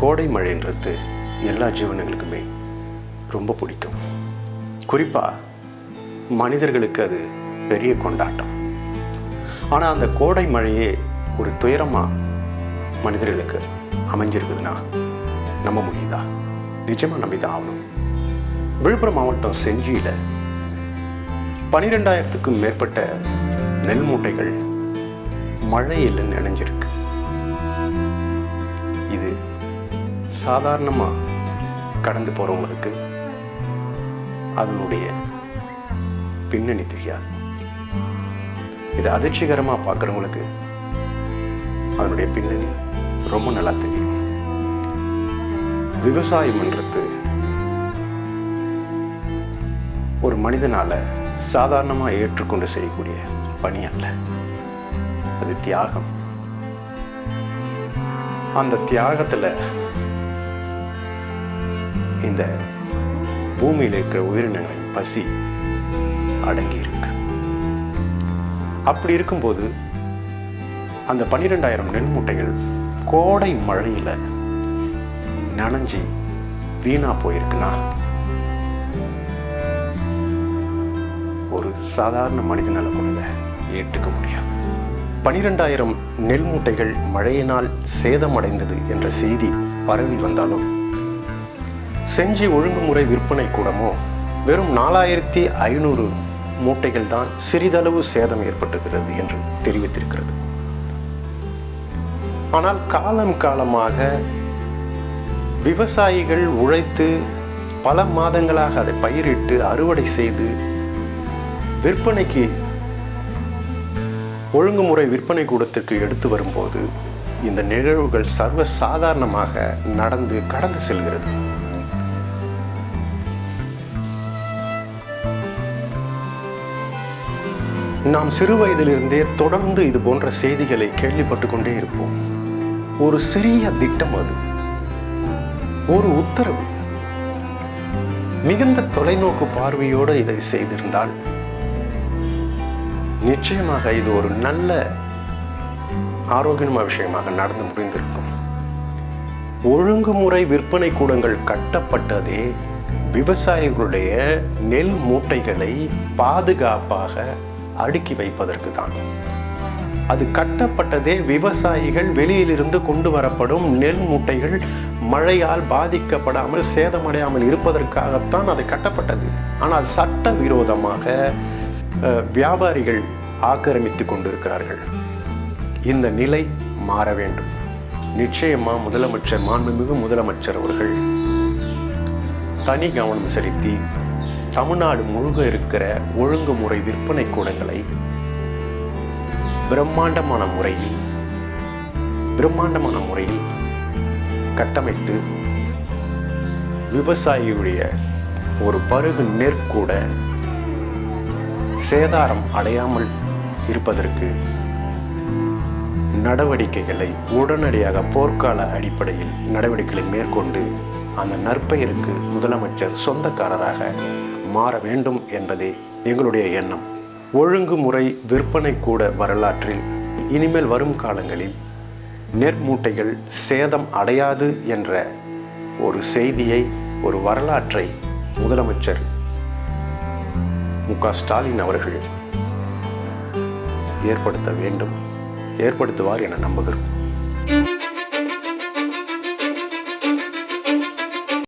கோடை மழைன்றது எல்லா ஜீவனங்களுக்குமே ரொம்ப பிடிக்கும். குறிப்பாக மனிதர்களுக்கு அது பெரிய கொண்டாட்டம். ஆனால் அந்த கோடை மழையே ஒரு துயரமாக மனிதர்களுக்கு அமைஞ்சிருக்குதுன்னா நம்ப முடியுதா? நிச்சயமாக நம்பிதான் ஆகணும். விழுப்புரம் மாவட்டம் செஞ்சியில் 12,000க்கும் மேற்பட்ட நெல் மூட்டைகள் மழையில் நனைஞ்சிருக்கு. இது சாதாரணமாக கடந்து போகிறவங்களுக்கு அதனுடைய பின்னணி தெரியாது. இது அதிர்ச்சிகரமாக பார்க்குறவங்களுக்கு அதனுடைய பின்னணி ரொம்ப நல்லா தெரியும். விவசாயம்ன்றது ஒரு மனிதனால் சாதாரணமாக ஏற்றுக்கொண்டு செய்யக்கூடிய பணி அல்ல, அது தியாகம். அந்த தியாகத்தில் இந்த பூமியில் இருக்கிற உயிரினங்களின் பசி அடங்கி இருக்கு. அப்படி இருக்கும்போது அந்த 12,000 நெல் மூட்டைகள் கோடை மழையில் நனைஞ்சி வீணா போயிருக்குன்னா ஒரு சாதாரண மனிதனால கூட ஏற்றுக்க முடியாது. 12,000 நெல் மூட்டைகள் மழையினால் சேதமடைந்தது என்ற செய்தி பரவி வந்தாலும் செஞ்சி ஒழுங்குமுறை விற்பனை கூடமோ வெறும் 4,500 மூட்டைகள் தான் சிறிதளவு சேதம் ஏற்பட்டுகிறது என்று தெரிவித்திருக்கிறது. ஆனால் காலம் காலமாக விவசாயிகள் உழைத்து பல மாதங்களாக அதை பயிரிட்டு அறுவடை செய்து விற்பனைக்கு ஒழுங்குமுறை விற்பனை கூடத்திற்கு எடுத்து வரும்போது இந்த நிகழ்வுகள் சர்வ சாதாரணமாக நடந்து கடந்து செல்கிறது. நாம் சிறு வயதிலிருந்தே தொடர்ந்து இது போன்ற செய்திகளை கேள்விப்பட்டு கொண்டே இருப்போம். ஒரு சிறிய திட்டம், அது ஒரு உத்தரவு, மிகுந்த தொலைநோக்கு பார்வையோடு இதை செய்திருந்தால் நிச்சயமாக இது ஒரு நல்ல ஆரோக்கியமான விஷயமாக நடந்து முடிந்திருக்கும். ஒழுங்குமுறை விற்பனை கூடங்கள் கட்டப்பட்டதே விவசாயிகளுடைய நெல் மூட்டைகளை பாதுகாப்பாக அடுக்கி வைப்பதற்கு தான். அது கட்டப்பட்டதே விவசாயிகள் வெளியிலிருந்து கொண்டு வரப்படும் நெல் மூட்டைகள் மழையால் பாதிக்கப்படாமல் சேதமடையாமல் இருப்பதற்காகத்தான் அது கட்டப்பட்டது. ஆனால் சட்ட விரோதமாக வியாபாரிகள் ஆக்கிரமித்து கொண்டிருக்கிறார்கள். இந்த நிலை மாற வேண்டும். நிச்சயமா முதலமைச்சர், மாண்புமிகு முதலமைச்சர் அவர்கள் தனி கவனம் செலுத்தி தமிழ்நாடு முழுக்க இருக்கிற ஒழுங்குமுறை விற்பனை கூடங்களை பிரம்மாண்டமான முறையில் கட்டமைத்து விவசாயியுடைய ஒரு பருகு நெற்கூட சேதாரம் அடையாமல் இருப்பதற்கு நடவடிக்கைகளை உடனடியாக போர்க்கால அடிப்படையில் நடவடிக்கைகளை மேற்கொண்டு அந்த நற்பெயருக்கு முதலமைச்சர் சொந்தக்காரராக மாற வேண்டும் என்பதே எங்களுடைய எண்ணம். ஒழுங்குமுறை விற்பனை கூட வரலாற்றில் இனிமேல் வரும் காலங்களில் நெற்மூட்டைகள் சேதம் அடையாது என்ற ஒரு செய்தியை, ஒரு வரலாற்றை முதலமைச்சர் மு.க.ஸ்டாலின் அவர்கள் ஏற்படுத்த வேண்டும், ஏற்படுத்துவார் என நம்புகிறோம்.